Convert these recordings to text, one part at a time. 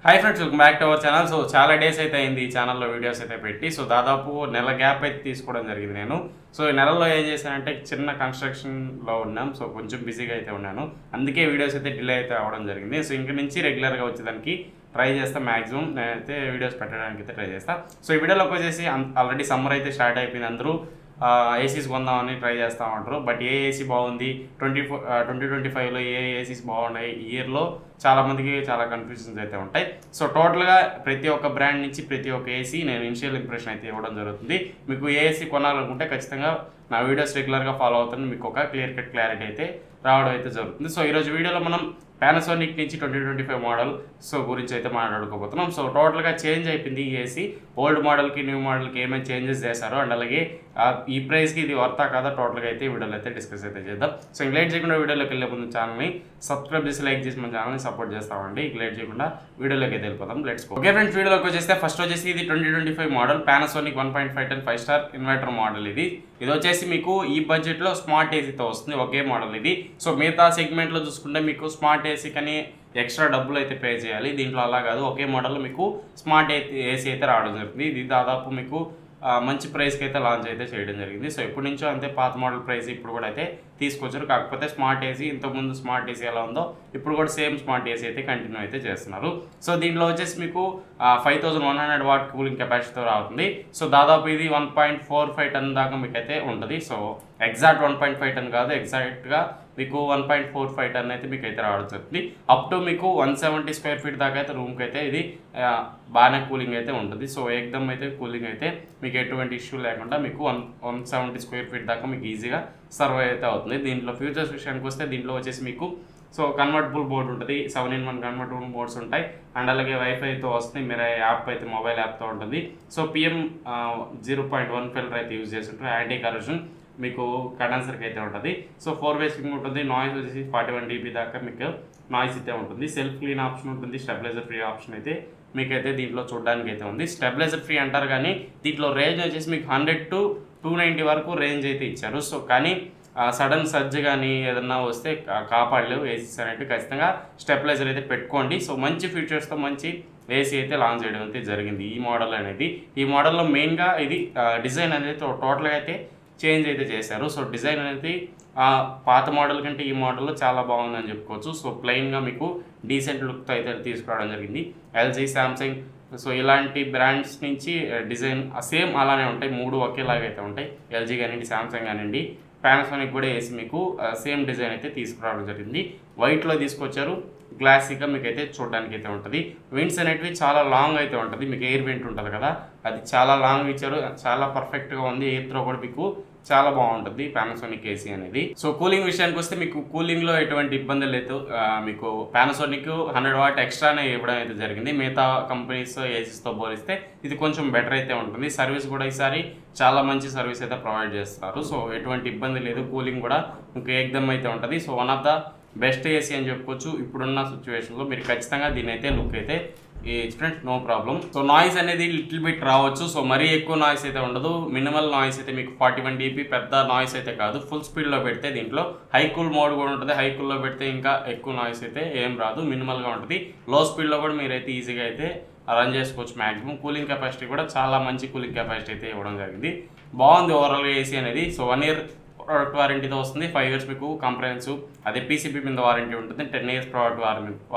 Hi friends, welcome back to our channel. So చాలా days అయితే అయింది ఈ ఛానల్లో వీడియోస్ అయితే పెట్టి. సో దాదాపు నెల గ్యాప్ అయితే తీసుకోవడం జరిగింది నేను. సో ఈ నెలలో ఏం చేశానంటే చిన్న కన్స్ట్రక్షన్లో ఉన్నాం. సో కొంచెం బిజీగా అయితే ఉన్నాను, అందుకే వీడియోస్ అయితే డిలే అయితే అవ్వడం జరిగింది. సో ఇంక నుంచి రెగ్యులర్గా వచ్చేదానికి ట్రై చేస్తా. మ్యాక్సిమం నేనైతే వీడియోస్ పెట్టడానికి అయితే ట్రై చేస్తాను. సో ఈ వీడియోలోకి వచ్చేసి ఆల్రెడీ సమ్మర్ అయితే స్టార్ట్ అయిపోయింది. అందరూ ఏసీస్ కొందామని ట్రై చేస్తూ ఉంటారు. బట్ ఏ ఏసీ బాగుంది, 2025లో ఏ ఏసీస్ బాగున్నాయి, ఈ ఇయర్లో చాలామందికి చాలా కన్ఫ్యూజన్స్ అయితే ఉంటాయి. సో టోటల్గా ప్రతి ఒక్క బ్రాండ్ నుంచి ప్రతి ఒక్క ఏసీ నేను ఇనిషియల్ ఇంప్రెషన్ అయితే ఇవ్వడం జరుగుతుంది. మీకు ఏ ఏసీ కొనాలనుకుంటే ఖచ్చితంగా నా వీడియోస్ రెగ్యులర్గా ఫాలో అవుతాను, మీకు ఒక క్లియర్ కట్ క్లారిటీ అయితే రావడం అయితే జరుగుతుంది. సో ఈరోజు వీడియోలో మనం పానాసోనిక్ నుంచి 2025 మోడల్ సో గురించి అయితే మాట్లాడుకోబోతున్నాం. సో టోటల్గా చేంజ్ అయిపోయింది ఈ ఏసీ. ఓల్డ్ మోడల్కి న్యూ మోడల్కి ఏమైనా చేంజెస్ చేశారో అండ్ అలాగే ఈ ప్రైస్కి ఇది వర్తా కదా టోటల్గా అయితే వీడియోలో అయితే డిస్కస్ అయితే చేద్దాం. సో ఇంక లేట్ చేయకుండా వీడియోలోకి వెళ్ళే ముందు ఛానల్ని సబ్స్క్రైబ్ చేసి లైక్ చేసి మన ఛానల్ని సపోర్ట్ చేస్తామండి. ఇంక లేట్ చేయకుండా వీడియోలోకి అయితే వెళ్ళిపోతాం. Let's go. ఓకే ఫ్రెండ్స్, వీడియోలోకి వచ్చేస్తే ఫస్ట్ వచ్చేసి ఇది 2025 మోడల్ పానాసోనిక్ 1.5 టన్ 5 స్టార్ ఇన్వర్టర్ మోడల్. ఇది వచ్చేసి మీకు ఈ బడ్జెట్లో స్మార్ట్ ఏసీతో వస్తుంది, ఒకే మోడల్ ఇది. సో మిగతా సెగ్మెంట్లో చూసుకుంటే మీకు స్మార్ట్ ఏసీ కానీ ఎక్స్ట్రా డబ్బులు అయితే పే చేయాలి. దీంట్లో అలా కాదు, ఒకే మోడల్లో మీకు స్మార్ట్ ఏసీ అయితే రావడం జరుగుతుంది. ఇది దాదాపు మీకు మంచి ప్రైస్కి అయితే లాంచ్ అయితే చేయడం జరిగింది. సో ఎప్పటి నుంచో అంతే పాత మోడల్ ప్రైస్ ఇప్పుడు కూడా అయితే తీసుకొచ్చారు. కాకపోతే స్మార్ట్ ఏసీ ఇంతకుముందు స్మార్ట్ ఏసీ ఎలా ఉందో ఇప్పుడు కూడా సేమ్ స్మార్ట్ ఏసీ అయితే కంటిన్యూ అయితే చేస్తున్నారు. సో దీంట్లో వచ్చేసి మీకు 5100 వాట్ కూలింగ్ కెపాసిటీతో రావుతుంది. సో దాదాపు ఇది 1.45 టన్ దాకా మీకు అయితే ఉంటుంది. సో ఎగ్జాక్ట్ 1.5 టన్ కాదు, ఎగ్జాక్ట్గా మీకు 1.45 టన్ అయితే మీకు అయితే రావడం జరుగుతుంది. అప్ టు మీకు 170 స్క్వేర్ ఫీట్ దాకా అయితే రూమ్కి అయితే ఇది బాగానే కూలింగ్ అయితే ఉంటుంది. సో ఏకదమ్ అయితే కూలింగ్ అయితే మీకు ఎటువంటి ఇష్యూ లేకుండా మీకు 170 స్క్వేర్ ఫీట్ దాకా మీకు ఈజీగా సర్వైవ్ అయితే అవుతుంది. దీంట్లో ఫ్యూచర్స్ విషయానికి వస్తే దీంట్లో వచ్చేసి మీకు సో కన్వర్టబుల్ బోర్డ్ ఉంటుంది, 7-in-1 కన్వర్టబుల్ బోర్డ్స్ ఉంటాయి అండ్ అలాగే వైఫైతో వస్తుంది. మీరు యాప్ అయితే మొబైల్ యాప్తో ఉంటుంది. సో PM 0.1 ఫిల్టర్ అయితే యూజ్ చేస్తుంటారు. యాంటీ కరోషన్ మీకు కండెన్సర్కి అయితే ఉంటుంది. సో 4-way స్వింగ్ ఉంటుంది. నాయిస్ వచ్చేసి 41 dB దాకా మీకు నాయిస్ అయితే ఉంటుంది. సెల్ఫ్ క్లీన్ ఆప్షన్ ఉంటుంది. స్టెబిలైజర్ ఫ్రీ ఆప్షన్ అయితే మీకైతే దీంట్లో చూడడానికి అయితే ఉంది. స్టెబిలైజర్ ఫ్రీ అంటారు కానీ దీంట్లో రేంజ్ వచ్చేసి మీకు 100 to 290 వరకు రేంజ్ అయితే ఇచ్చారు. సో కానీ సడన్ సర్జ్ కానీ ఏదన్నా వస్తే కాపాడలేవు ఏసీస్ అనేవి. ఖచ్చితంగా స్టెబిలైజర్ అయితే పెట్టుకోండి. సో మంచి ఫీచర్స్తో మంచి ఏసీ అయితే లాంచ్ చేయడం అయితే జరిగింది ఈ మోడల్ అనేది. ఈ మోడల్లో మెయిన్గా ఇది డిజైన్ అనేది టోటల్గా అయితే చేంజ్ అయితే చేశారు. సో డిజైన్ అనేది పాత మోడల్ కంటే ఈ మోడల్లో చాలా బాగుందని చెప్పుకోవచ్చు. సో ప్లెయిన్గా మీకు డీసెంట్ లుక్తో అయితే తీసుకురావడం జరిగింది. LG, శాంసంగ్ సో ఇలాంటి బ్రాండ్స్ నుంచి డిజైన్ సేమ్ అలానే ఉంటాయి, మూడు ఒకేలాగా అయితే ఉంటాయి. LG కానివ్వండి, శాంసంగ్ కానివ్వండి, పానాసోనిక్ కూడా వేసి మీకు సేమ్ డిజైన్ అయితే తీసుకురావడం జరిగింది. వైట్లో తీసుకొచ్చారు. గ్లాసీగా మీకు అయితే చూడడానికి అయితే ఉంటుంది. విండ్స్ అనేటివి చాలా లాంగ్ అయితే ఉంటుంది. మీకు ఎయిర్ వింట్ ఉంటుంది కదా, అది చాలా లాంగ్ ఇచ్చారు, చాలా పర్ఫెక్ట్గా ఉంది. ఎయిర్ త్రో కూడా మీకు చాలా బాగుంటుంది పానాసోనిక్ ఏసీ అనేది. సో కూలింగ్ విషయానికి వస్తే మీకు కూలింగ్లో ఎటువంటి ఇబ్బంది లేదు. మీకు పానాసోనిక్ 100 వాట్ ఎక్స్ట్రానే ఇవ్వడం అయితే జరిగింది. మిగతా కంపెనీస్ ఏసీస్తో పోలిస్తే ఇది కొంచెం బెటర్ అయితే ఉంటుంది. సర్వీస్ కూడా ఈసారి చాలా మంచి సర్వీస్ అయితే ప్రొవైడ్ చేస్తున్నారు. సో ఎటువంటి ఇబ్బంది లేదు, కూలింగ్ కూడా మీకు ఏకదమ్ అయితే ఉంటుంది. So one of the best AC అని చెప్పుకోవచ్చు ఇప్పుడున్న సిచ్యువేషన్లో. మీరు ఖచ్చితంగా దీని అయితే లుక్ అయితే friends no problem. So noise అనేది లిటిల్ బిట్ రావచ్చు. సో మరీ ఎక్కువ నాయిస్ అయితే ఉండదు. మినిమల్ నాయిస్ అయితే మీకు 41 dB, పెద్ద నాయిస్ అయితే కాదు. ఫుల్ స్పీడ్లో పెడితే దీంట్లో హై కూల్ మోడ్ కూడా ఉంటుంది. హై కూల్లో పెడితే ఇంకా ఎక్కువ నాయిస్ అయితే ఏం రాదు, మినిమల్గా ఉంటుంది. లో స్పీడ్లో కూడా మీరైతే ఈజీగా అయితే రన్ చేసుకోవచ్చు. మ్యాక్సిమం కూలింగ్ కెపాసిటీ కూడా చాలా మంచి కూలింగ్ కెపాసిటీ అయితే ఇవ్వడం జరిగింది. బాగుంది ఓవరాల్గా ఏసీ అనేది. సో 1 year ప్రోడక్ట్ వారంటీతో వస్తుంది. 5 years మీకు కాంప్రహెన్సివ్ అదే PCB మీద వారంటీ ఉంటుంది. 10 years ప్రోడక్ట్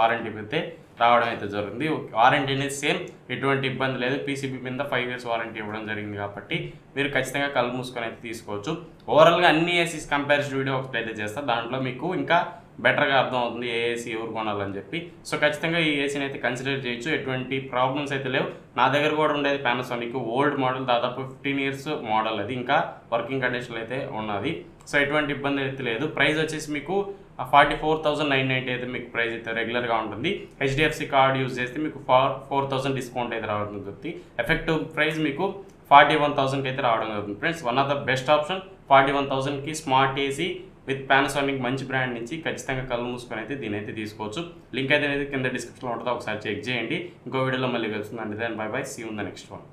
వారంటీ అయితే రావడం అయితే జరుగుతుంది. వారంటీ అనేది సేమ్, ఎటువంటి ఇబ్బంది లేదు. PCB మీద 5 years వారంటీ ఇవ్వడం జరిగింది కాబట్టి మీరు ఖచ్చితంగా కళ్ళు మూసుకొని అయితే తీసుకోవచ్చు. ఓవరాల్గా అన్ని ఏసీస్ కంపారిజన్ వీడియో ఒకటైతే చేస్తారు, దాంట్లో మీకు ఇంకా బెటర్గా అర్థం అవుతుంది ఏ ఏసీ ఎవరు కొనాలని చెప్పి. సో ఖచ్చితంగా ఈ ఏసీని అయితే కన్సిడర్ చేయొచ్చు, ఎటువంటి ప్రాబ్లమ్స్ అయితే లేవు. నా దగ్గర కూడా ఉండేది పానాసోనిక్ ఓల్డ్ మోడల్, దాదాపు 15 years మోడల్, అది ఇంకా వర్కింగ్ కండిషన్లో అయితే ఉన్నది. సో ఎటువంటి ఇబ్బంది అయితే లేదు. ప్రైస్ వచ్చేసి మీకు 44,990 అయితే మీకు ప్రైస్ అయితే రెగ్యులర్గా ఉంటుంది. HDFC కార్డ్ యూజ్ చేస్తే మీకు 4,000 డిస్కౌంట్ అయితే రావడం జరుగుతుంది. ఎఫెక్టివ్ ప్రైస్ మీకు 41,000కి అయితే రావడం జరుగుతుంది. Friends one of the best option 41,000కి స్మార్ట్ ఏసీ విత్ పానాసోనిక్ మంచి బ్రాండ్ నుంచి ఖచ్చితంగా కళ్ళు మూసుకొని అయితే దీని అయితే తీసుకోవచ్చు. లింక్ అయితే కింద డిస్క్రిప్షన్లో ఉంటుందో ఒకసారి చెక్ చేయండి. ఇంకో వీడియోలో మళ్ళీ కలుస్తుందండి. Then bye bye, see you in the next one.